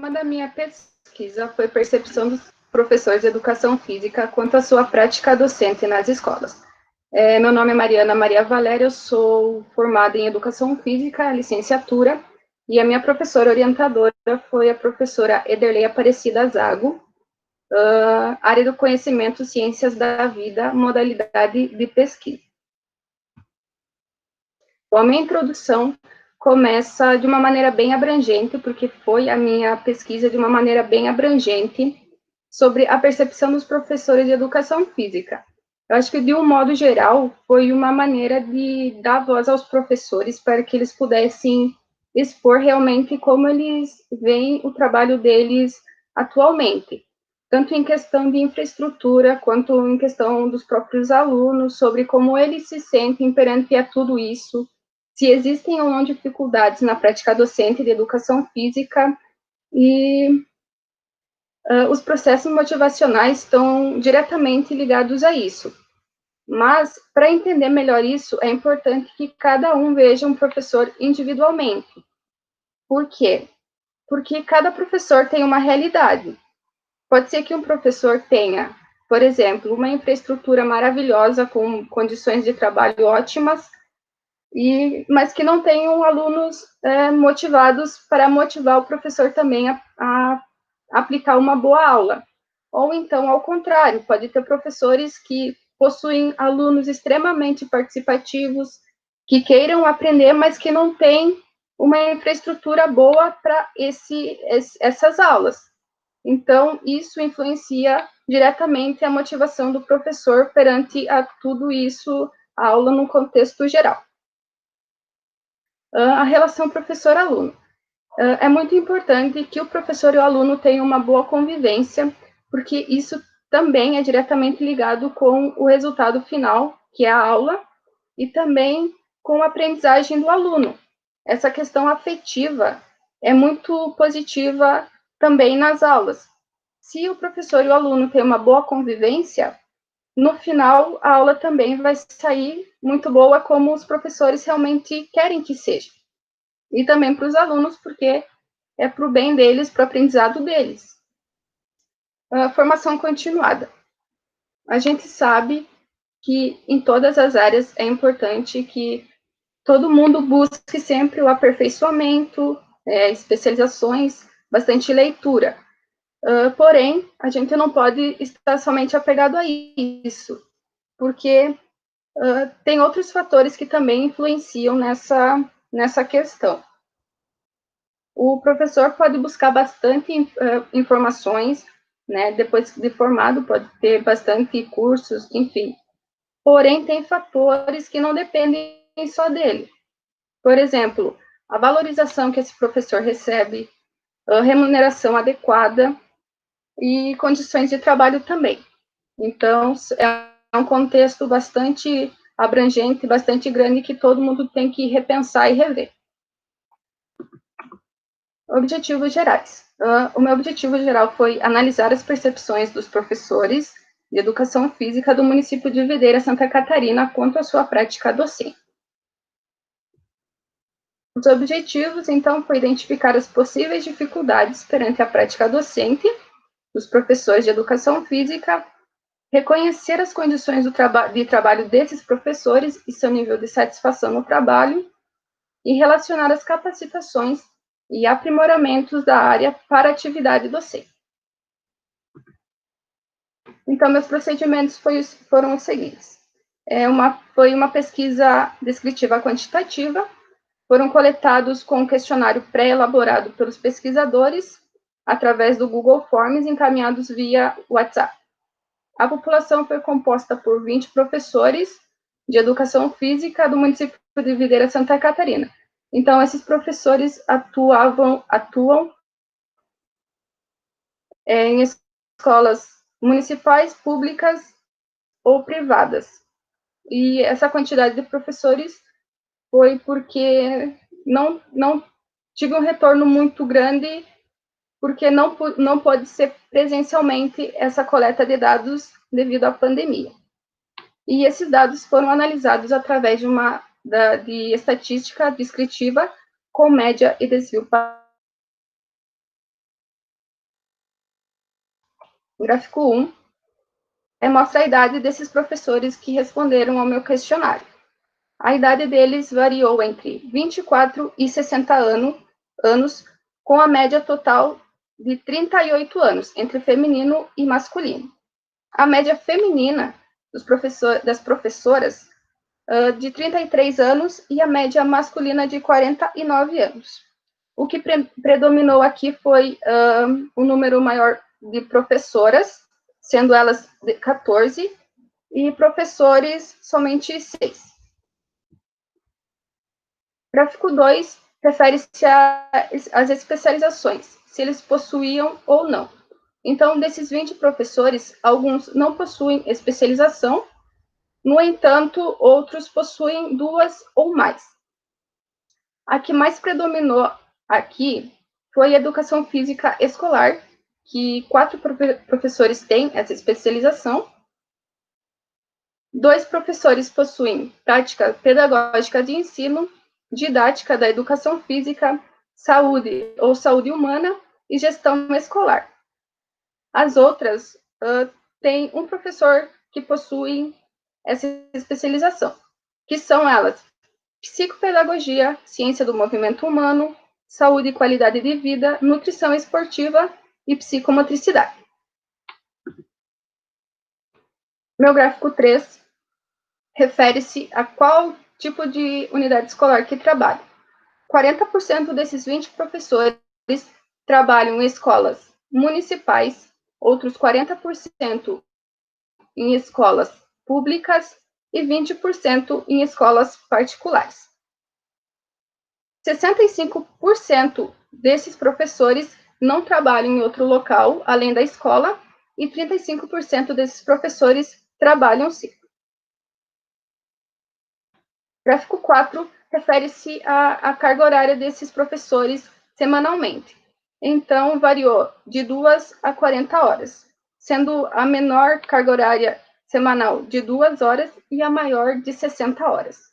tema da minha pesquisa foi percepção dos professores de educação física quanto à sua prática docente nas escolas. Meu nome é Mariana Maria Valéria, eu sou formada em educação física, licenciatura, e a minha professora orientadora foi a professora Ederlei Aparecida Zago, área do conhecimento, ciências da vida, modalidade de pesquisa. Bom, a minha introdução começa de uma maneira bem abrangente, porque foi a minha pesquisa de uma maneira bem abrangente sobre a percepção dos professores de educação física. Eu acho que, de um modo geral, foi uma maneira de dar voz aos professores para que eles pudessem expor realmente como eles veem o trabalho deles atualmente, tanto em questão de infraestrutura, quanto em questão dos próprios alunos, sobre como eles se sentem perante a tudo isso, se existem ou não dificuldades na prática docente de educação física, e os processos motivacionais estão diretamente ligados a isso. Mas, para entender melhor isso, é importante que cada um veja um professor individualmente. Por quê? Porque cada professor tem uma realidade. Pode ser que um professor tenha, por exemplo, uma infraestrutura maravilhosa, com condições de trabalho ótimas, mas que não tenham alunos motivados para motivar o professor também a aplicar uma boa aula. Ou então, ao contrário, pode ter professores que possuem alunos extremamente participativos, que queiram aprender, mas que não têm uma infraestrutura boa para essas aulas. Então, isso influencia diretamente a motivação do professor perante a tudo isso, a aula no contexto geral. A relação professor-aluno. É muito importante que o professor e o aluno tenham uma boa convivência, porque isso também é diretamente ligado com o resultado final, que é a aula, e também com a aprendizagem do aluno. Essa questão afetiva é muito positiva também nas aulas. Se o professor e o aluno têm uma boa convivência, no final a aula também vai sair muito boa, como os professores realmente querem que seja. E também para os alunos, porque é para o bem deles, para o aprendizado deles. Formação continuada. A gente sabe que em todas as áreas é importante que todo mundo busque sempre o aperfeiçoamento, especializações, bastante leitura. Porém, a gente não pode estar somente apegado a isso, porque tem outros fatores que também influenciam nessa questão. O professor pode buscar bastante informações, né? Depois de formado, pode ter bastante cursos, enfim. Porém, tem fatores que não dependem só dele. Por exemplo, a valorização que esse professor recebe, a remuneração adequada e condições de trabalho também. Então, é um contexto bastante abrangente, bastante grande, que todo mundo tem que repensar e rever. Objetivos gerais. O meu objetivo geral foi analisar as percepções dos professores de educação física do município de Videira, Santa Catarina, quanto à sua prática docente. Os objetivos, então, foi identificar as possíveis dificuldades perante a prática docente dos professores de educação física, reconhecer as condições de trabalho desses professores e seu nível de satisfação no trabalho, e relacionar as capacitações e aprimoramentos da área para a atividade docente. Então, meus procedimentos foram os seguintes. Foi uma pesquisa descritiva quantitativa, foram coletados com um questionário pré-elaborado pelos pesquisadores, através do Google Forms, encaminhados via WhatsApp. A população foi composta por 20 professores de educação física do município de Videira, Santa Catarina. Então, esses professores atuam em escolas municipais, públicas ou privadas. E essa quantidade de professores foi porque não tive um retorno muito grande, porque não pode ser presencialmente essa coleta de dados devido à pandemia. E esses dados foram analisados através de estatística descritiva com média e desvio Gráfico 1 mostra a idade desses professores que responderam ao meu questionário. A idade deles variou entre 24 e 60 anos, com a média total de 38 anos, entre feminino e masculino. A média feminina das professoras de 33 anos e a média masculina de 49 anos. O que predominou aqui foi um número maior de professoras, sendo elas 14, e professores somente 6. Gráfico 2 refere-se às especializações, se eles possuíam ou não. Então, desses 20 professores, alguns não possuem especialização, no entanto, outros possuem 2 ou mais. A que mais predominou aqui foi a educação física escolar, que 4 professores têm essa especialização. 2 professores possuem prática pedagógica de ensino, didática da educação física, saúde ou saúde humana e gestão escolar. As outras têm um professor que possui essa especialização, que são elas: psicopedagogia, ciência do movimento humano, saúde e qualidade de vida, nutrição esportiva e psicomotricidade. Meu gráfico 3 refere-se a qual tipo de unidade escolar que trabalha. 40% desses 20 professores trabalham em escolas municipais, outros 40% em escolas públicas e 20% em escolas particulares. 65% desses professores não trabalham em outro local além da escola e 35% desses professores trabalham sim. Gráfico 4 refere-se à carga horária desses professores semanalmente. Então, variou de 2 a 40 horas, sendo a menor carga horária semanal de 2 horas e a maior de 60 horas.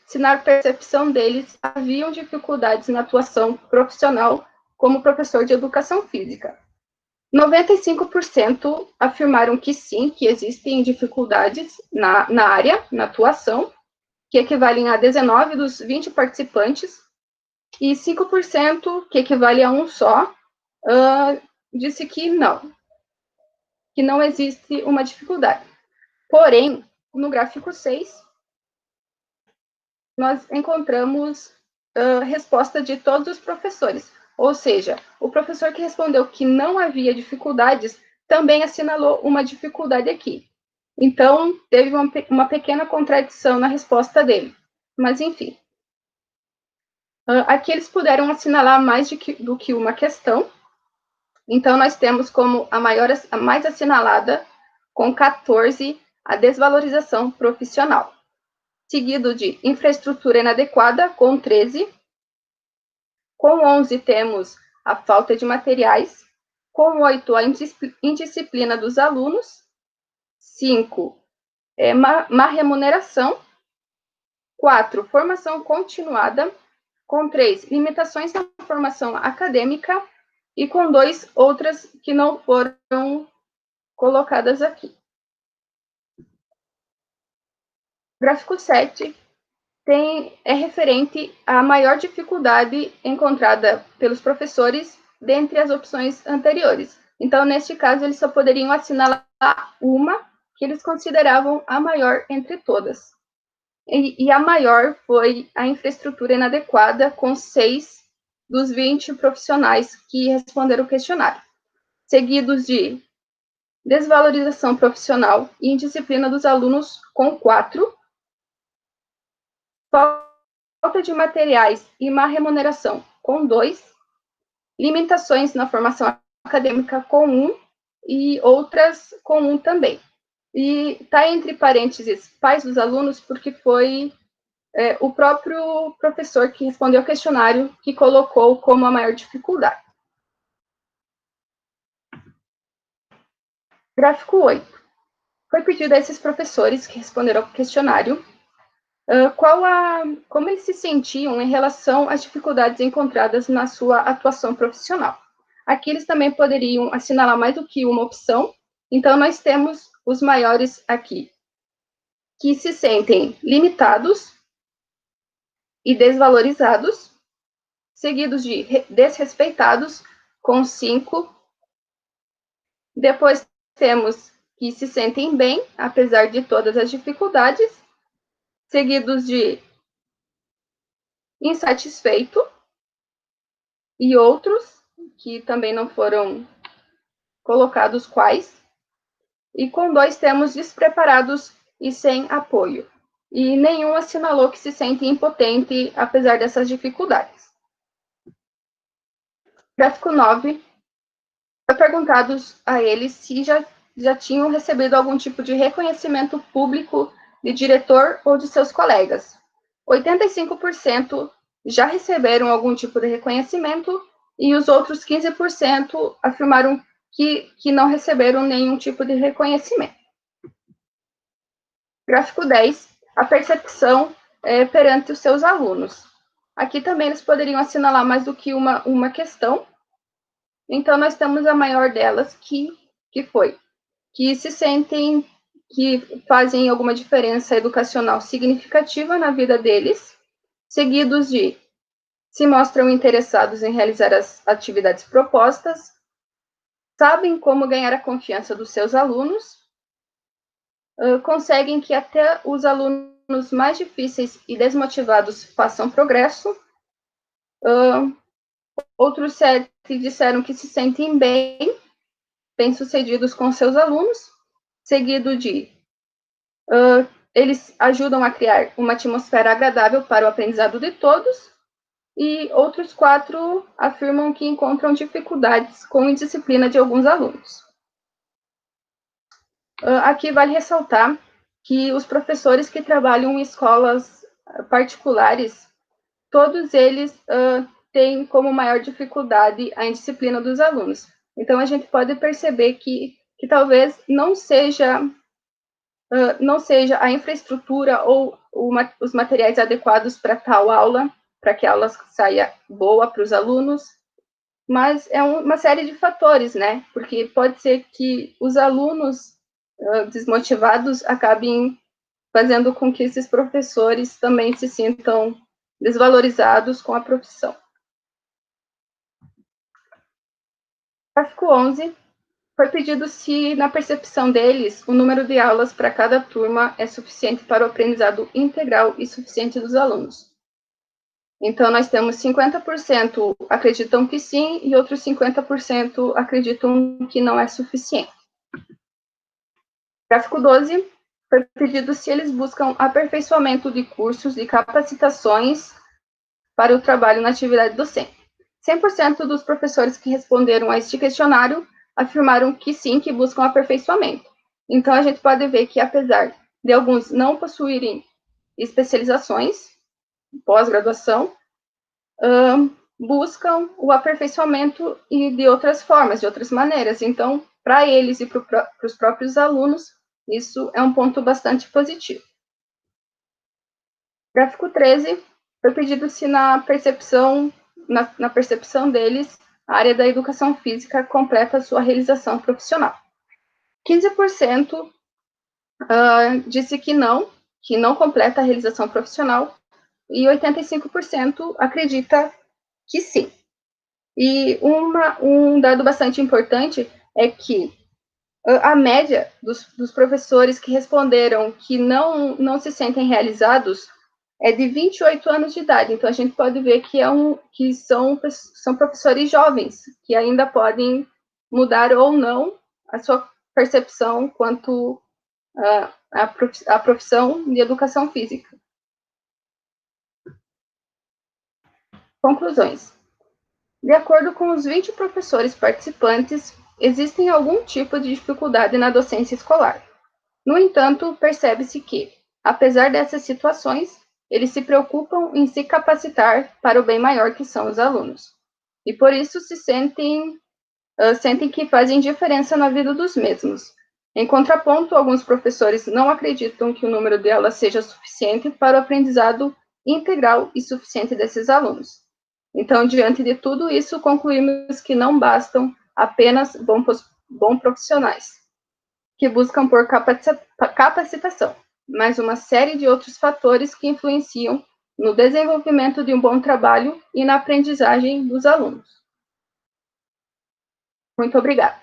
Se na percepção deles haviam dificuldades na atuação profissional como professor de educação física. 95% afirmaram que sim, que existem dificuldades na área, na atuação, que equivalem a 19 dos 20 participantes, e 5%, que equivale a um só, disse que não existe uma dificuldade. Porém, no gráfico 6, nós encontramos resposta de todos os professores. Ou seja, o professor que respondeu que não havia dificuldades também assinalou uma dificuldade aqui. Então, teve uma pequena contradição na resposta dele. Mas, enfim. Aqui eles puderam assinalar mais do que uma questão. Então, nós temos como a mais assinalada, com 14, a desvalorização profissional. Seguido de infraestrutura inadequada, com 13. Com 11, temos a falta de materiais. Com 8, a indisciplina dos alunos. 5, má remuneração. 4, formação continuada. Com 3, limitações na formação acadêmica. E com 2, outras que não foram colocadas aqui. Gráfico 7 é referente à maior dificuldade encontrada pelos professores dentre as opções anteriores. Então, neste caso, eles só poderiam assinalar uma que eles consideravam a maior entre todas. E a maior foi a infraestrutura inadequada, com 6 dos 20 profissionais que responderam o questionário, seguidos de desvalorização profissional e indisciplina dos alunos, com 4, falta de materiais e má remuneração, com 2, limitações na formação acadêmica, com 1, e outras com 1 também. E está entre parênteses pais dos alunos, porque foi o próprio professor que respondeu ao questionário que colocou como a maior dificuldade. Gráfico 8. Foi pedido a esses professores que responderam ao questionário como eles se sentiam em relação às dificuldades encontradas na sua atuação profissional. Aqui eles também poderiam assinalar mais do que uma opção, então nós temos os maiores aqui, que se sentem limitados e desvalorizados, seguidos de desrespeitados, com 5. Depois temos que se sentem bem, apesar de todas as dificuldades, seguidos de insatisfeito, e outros que também não foram colocados quais. E com 2 temos despreparados e sem apoio. E nenhum assinalou que se sente impotente, apesar dessas dificuldades. Gráfico 9, foi perguntado a eles se já tinham recebido algum tipo de reconhecimento público de diretor ou de seus colegas. 85% já receberam algum tipo de reconhecimento e os outros 15% afirmaram que não receberam nenhum tipo de reconhecimento. Gráfico 10, a percepção perante os seus alunos. Aqui também eles poderiam assinalar mais do que uma questão. Então, nós temos a maior delas, que foi que se sentem que fazem alguma diferença educacional significativa na vida deles, seguidos de se mostram interessados em realizar as atividades propostas, sabem como ganhar a confiança dos seus alunos, conseguem que até os alunos mais difíceis e desmotivados façam progresso. Outros 7 disseram que se sentem bem-sucedidos com seus alunos, seguido de eles ajudam a criar uma atmosfera agradável para o aprendizado de todos, e outros 4 afirmam que encontram dificuldades com a indisciplina de alguns alunos. Aqui vale ressaltar que os professores que trabalham em escolas particulares, todos eles têm como maior dificuldade a indisciplina dos alunos. Então, a gente pode perceber que talvez não seja a infraestrutura ou os materiais adequados para tal aula, para que a aula saia boa para os alunos, mas é uma série de fatores, né? Porque pode ser que os alunos desmotivados acabem fazendo com que esses professores também se sintam desvalorizados com a profissão. Gráfico 11, foi pedido se, na percepção deles, o número de aulas para cada turma é suficiente para o aprendizado integral e suficiente dos alunos. Então, nós temos 50% acreditam que sim e outros 50% acreditam que não é suficiente. Gráfico 12, foi pedido se eles buscam aperfeiçoamento de cursos e capacitações para o trabalho na atividade docente. 100% dos professores que responderam a este questionário afirmaram que sim, que buscam aperfeiçoamento. Então, a gente pode ver que, apesar de alguns não possuírem especializações, pós-graduação, buscam o aperfeiçoamento e de outras formas, de outras maneiras. Então, para eles e para os próprios alunos, isso é um ponto bastante positivo. Gráfico 13, foi pedido se na percepção deles, a área da educação física completa a sua realização profissional. 15% disse que não completa a realização profissional, e 85% acredita que sim. E um dado bastante importante é que a média dos professores que responderam que não se sentem realizados é de 28 anos de idade. Então, a gente pode ver que são professores jovens, que ainda podem mudar ou não a sua percepção quanto à profissão de educação física. Conclusões. De acordo com os 20 professores participantes, existem algum tipo de dificuldade na docência escolar. No entanto, percebe-se que, apesar dessas situações, eles se preocupam em se capacitar para o bem maior que são os alunos. E por isso sentem que fazem diferença na vida dos mesmos. Em contraponto, alguns professores não acreditam que o número de aulas seja suficiente para o aprendizado integral e suficiente desses alunos. Então, diante de tudo isso, concluímos que não bastam apenas bons profissionais, que buscam por capacitação, mas uma série de outros fatores que influenciam no desenvolvimento de um bom trabalho e na aprendizagem dos alunos. Muito obrigada.